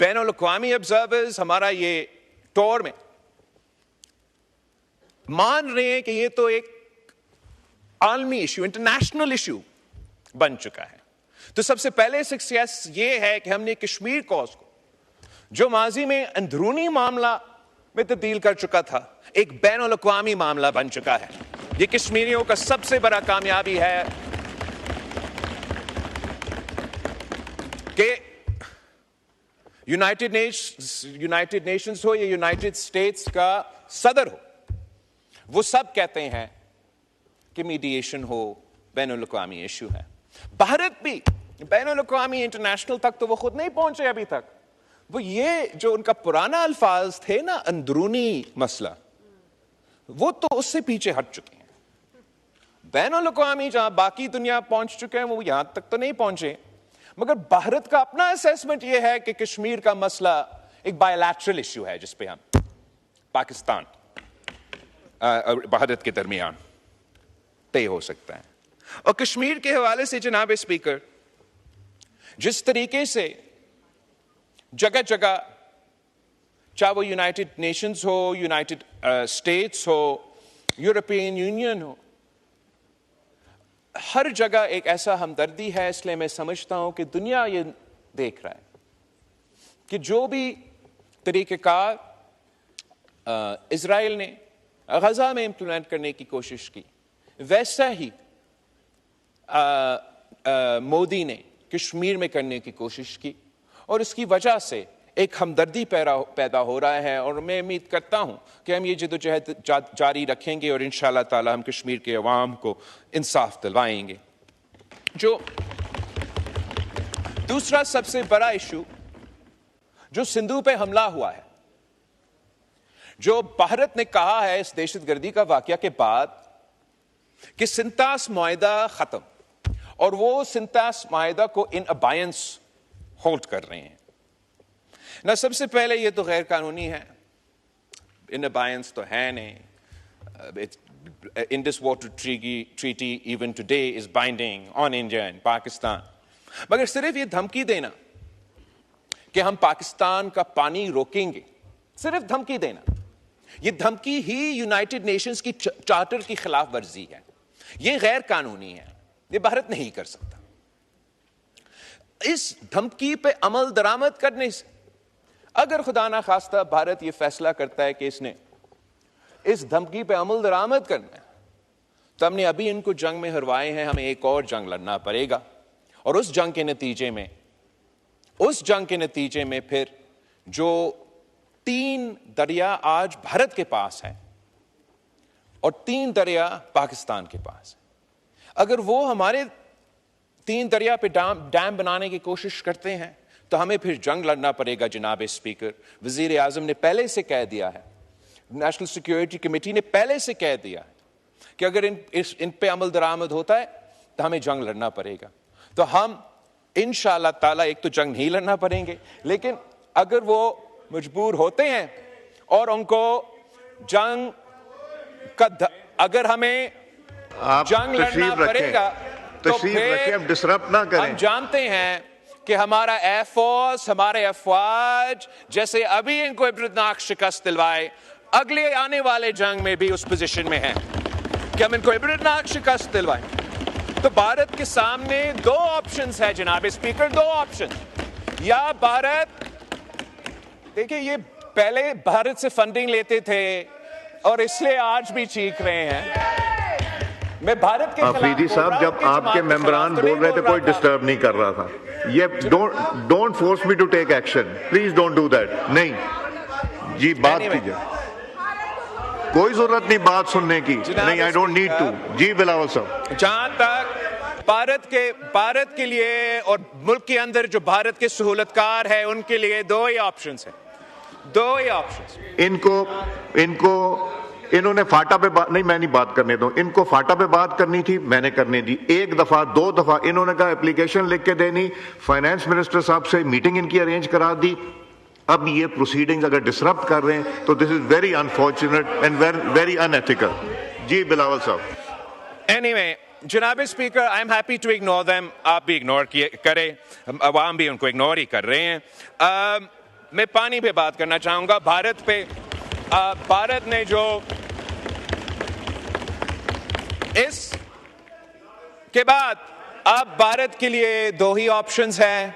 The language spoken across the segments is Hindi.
बैनुल-अक़वामी ऑब्जर्वर्स हमारा ये टूर में मान रहे हैं कि ये तो एक आलमी इशू, इंटरनेशनल इशू बन चुका है। तो सबसे पहले सक्सेस ये है कि हमने कश्मीर कॉज को, जो माजी में अंदरूनी मामला में तब्दील कर चुका था, एक बैनुल-अक़वामी मामला बन चुका है। ये कश्मीरियों का सबसे बड़ा कामयाबी है कि यूनाइटेड नेशंस हो या यूनाइटेड स्टेट्स का सदर हो, वो सब कहते हैं कि मीडिएशन हो, बैनुल-अक़वामी इशू है। भारत भी बैनुल-अक़वामी इंटरनेशनल तक तो वो खुद नहीं पहुंचे अभी तक। वो ये जो उनका पुराना अल्फाज थे ना, अंदरूनी मसला, वो तो उससे पीछे हट चुके हैं। बैनुल-अक़वामी जहां बाकी दुनिया पहुंच चुके हैं, वो यहां तक तो नहीं पहुंचे। मगर भारत का अपना असेसमेंट यह है कि कश्मीर का मसला एक बायलैटरल इशू है, जिसपे हम पाकिस्तान और भारत के दरमियान तय हो सकता है। और कश्मीर के हवाले से जनाब स्पीकर, जिस तरीके से जगह जगह, चाहे वो यूनाइटेड नेशंस हो, यूनाइटेड स्टेट्स हो, यूरोपियन यूनियन हो, हर जगह एक ऐसा हमदर्दी है। इसलिए मैं समझता हूं कि दुनिया ये देख रहा है कि जो भी तरीक़ेकार इजराइल ने गजा में इंप्लीमेंट करने की कोशिश की, वैसा ही मोदी ने कश्मीर में करने की कोशिश की, और इसकी वजह से एक हमदर्दी पैदा हो रहा है। और मैं उम्मीद करता हूं कि हम ये जद्दोजहद जारी रखेंगे और इंशाअल्लाह ताला हम कश्मीर के अवाम को इंसाफ दिलवाएंगे। जो दूसरा सबसे बड़ा इशू जो सिंधु पे हमला हुआ है, जो भारत ने कहा है इस दहशतगर्दी का वाकया के बाद कि सिंतास मुआहिदा खत्म, और वो सिंतास मुआहिदा को इन अबायंस होल्ड कर रहे हैं ना। सबसे पहले ये तो गैर कानूनी है, इन अबायंस तो है नहीं। Indus water treaty even today is binding on India and Pakistan. मगर सिर्फ ये धमकी देना कि हम पाकिस्तान का पानी रोकेंगे, सिर्फ धमकी देना, ये धमकी ही यूनाइटेड नेशंस की चार्टर की खिलाफ वर्जी है। ये गैर कानूनी है, ये भारत नहीं कर सकता। इस धमकी पे अमल दरामद करने से, अगर खुदा ना खास्ता भारत ये फैसला करता है कि इसने इस धमकी पे अमल दरामद करना है, तो हमने अभी इनको जंग में हरवाए हैं, हमें एक और जंग लड़ना पड़ेगा। और उस जंग के नतीजे में फिर जो 3 दरिया आज भारत के पास है और 3 दरिया पाकिस्तान के पास है, अगर वो हमारे 3 दरिया पे डैम बनाने की कोशिश करते हैं, तो हमें फिर जंग लड़ना पड़ेगा। जनाब स्पीकर, वजीर आजम ने पहले से कह दिया है, नेशनल सिक्योरिटी कमेटी ने पहले से कह दिया है कि अगर इन पे अमल दरामद होता है तो हमें जंग लड़ना पड़ेगा। तो हम इंशाअल्लाह ताला एक तो जंग नहीं लड़ना पड़ेंगे, लेकिन अगर वो मजबूर होते हैं और उनको जंग का अगर हमें जंग लड़ना पड़ेगा, तो फिर हम डिसरप्ट ना करें। हम जानते हैं कि हमारा एयरफोर्स, हमारे अफवाज जैसे अभी इनको इबरतनाक शिकस्त दिलवाए, अगले आने वाले जंग में भी उस पोजीशन में है कि हम इनको इबरतनाक शिकस्त दिलवाएं। तो भारत के सामने 2 ऑप्शंस है जनाब स्पीकर, 2 ऑप्शन। या भारत, देखिए ये पहले भारत से फंडिंग लेते थे और इसलिए आज भी चीख रहे हैं। मैं भारत के अफरीदी साहब, जब आपके मेंबरान बोल रहे थे कोई डिस्टर्ब नहीं कर रहा था। ये don't force me to take action, please don't do that. नहीं जी, बात कीजिए, कोई जरूरत नहीं बात सुनने की। नहीं, आई डोंट नीड टू। जी बिलावल साहब, जहां तक भारत के लिए और मुल्क के अंदर जो भारत के सहूलतकार है उनके लिए 2 ही ऑप्शंस हैं, 2 ही ऑप्शंस। इन्होंने फाटा पे बात नहीं, मैं नहीं बात करने दूं। इनको फाटा पे बात करनी थी, मैंने करने दी। 1 दफा 2 दफा इन्होंने कहा एप्लीकेशन लिख के देनी, फाइनेंस मिनिस्टर साहब से मीटिंग इनकी अरेंज करा दी। अब ये प्रोसीडिंग्स अगर डिसरप्ट कर रहे हैं तो this is very unfortunate and very unethical. जी बिलावल साहब। एनीवे, जनाब speaker, I am happy to ignore them. आप भी इग्नोर करें, अवाम भी उनको इग्नोर ही कर रहे हैं। मैं पानी पे बात करना चाहूंगा। भारत ने जो इस के बाद अब भारत के लिए दो ही ऑप्शंस हैं,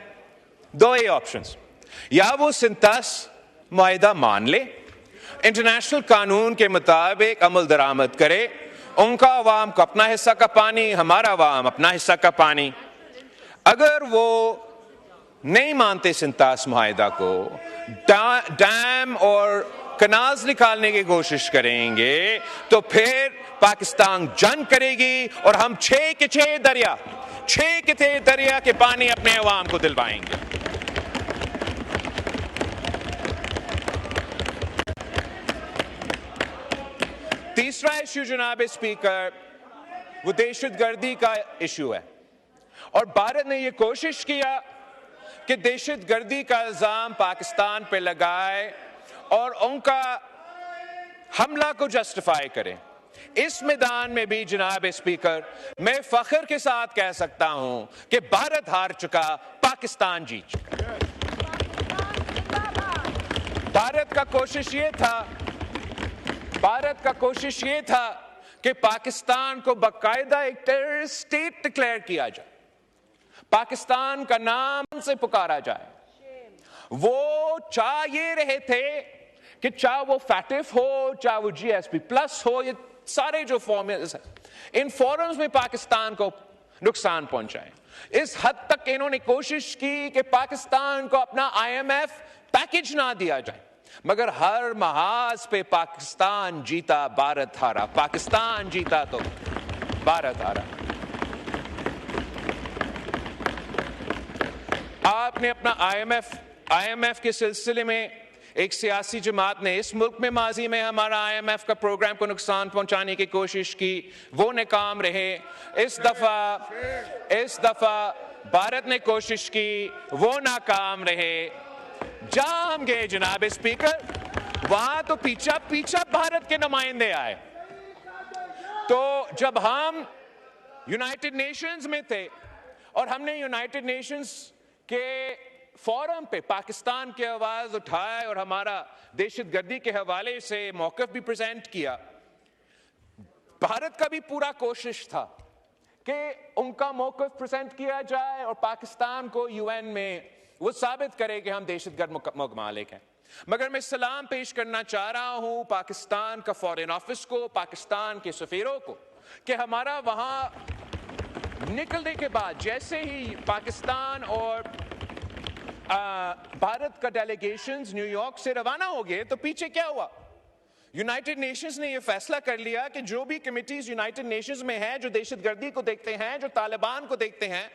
या वो सिंतास मुआहिदा मान ले, इंटरनेशनल कानून के मुताबिक अमल दरामद करे, उनका अवाम को अपना हिस्सा का पानी, हमारा अवाम अपना हिस्सा का पानी। अगर वो नहीं मानते सिंतास मुआहिदा को, डैम और कनाल्स निकालने की कोशिश करेंगे, तो फिर पाकिस्तान जंग करेगी और हम 6 के 6 दरिया के पानी अपने अवाम को दिलवाएंगे। तीसरा इश्यू जनाब स्पीकर, वो दहशतगर्दी का इश्यू है। और भारत ने यह कोशिश किया कि दहशतगर्दी का इल्जाम पाकिस्तान पे लगाए और उनका हमला को जस्टिफाई करें। इस मैदान में भी जनाब स्पीकर, मैं फख्र के साथ कह सकता हूं कि भारत हार चुका, पाकिस्तान जीत चुका। भारत का कोशिश ये था कि पाकिस्तान को बाकायदा एक टेररिस्ट स्टेट डिक्लेयर किया जाए, पाकिस्तान का नाम से पुकारा जाए। वो चाह ये रहे थे कि चाहे वो फैटिफ हो, चाहे वो GSP प्लस हो, ये सारे जो फॉर्मूलाज हैं, इन फोरम्स में पाकिस्तान को नुकसान पहुंचाए। इस हद तक इन्होंने कोशिश की कि पाकिस्तान को अपना IMF पैकेज ना दिया जाए, मगर हर महाज पे पाकिस्तान जीता, भारत हारा। पाकिस्तान जीता तो भारत हारा। आपने अपना IMF के सिलसिले में एक सियासी जमात ने इस मुल्क में माजी में हमारा IMF का प्रोग्राम को नुकसान पहुंचाने की कोशिश की, वो नाकाम रहे। इस दफा भारत ने कोशिश की, वो नाकाम रहे। जहां हम गए जनाब स्पीकर, वहां तो पीछा भारत के नुमाइंदे आए। तो जब हम यूनाइटेड नेशंस में थे और हमने यूनाइटेड नेशंस के फोरम पे पाकिस्तान की आवाज उठाए और हमारा दहशतगर्दी के हवाले से मौक़िफ़ भी प्रेजेंट किया, भारत का भी पूरा कोशिश था कि उनका मौक़िफ़ प्रेजेंट किया जाए और पाकिस्तान को UN में वो साबित करे कि हम दहशतगर्द ममालिक हैं। मगर मैं सलाम पेश करना चाह रहा हूं पाकिस्तान का फॉरेन ऑफिस को, पाकिस्तान के सफीरों को, कि हमारा वहां निकलने के बाद जैसे ही पाकिस्तान और भारत का डेलीगेशंस न्यूयॉर्क से रवाना हो गए, तो पीछे क्या हुआ? यूनाइटेड नेशंस ने यह फैसला कर लिया कि जो भी कमिटीज यूनाइटेड नेशंस में हैं, जो दहशतगर्दी को देखते हैं, जो तालिबान को देखते हैं,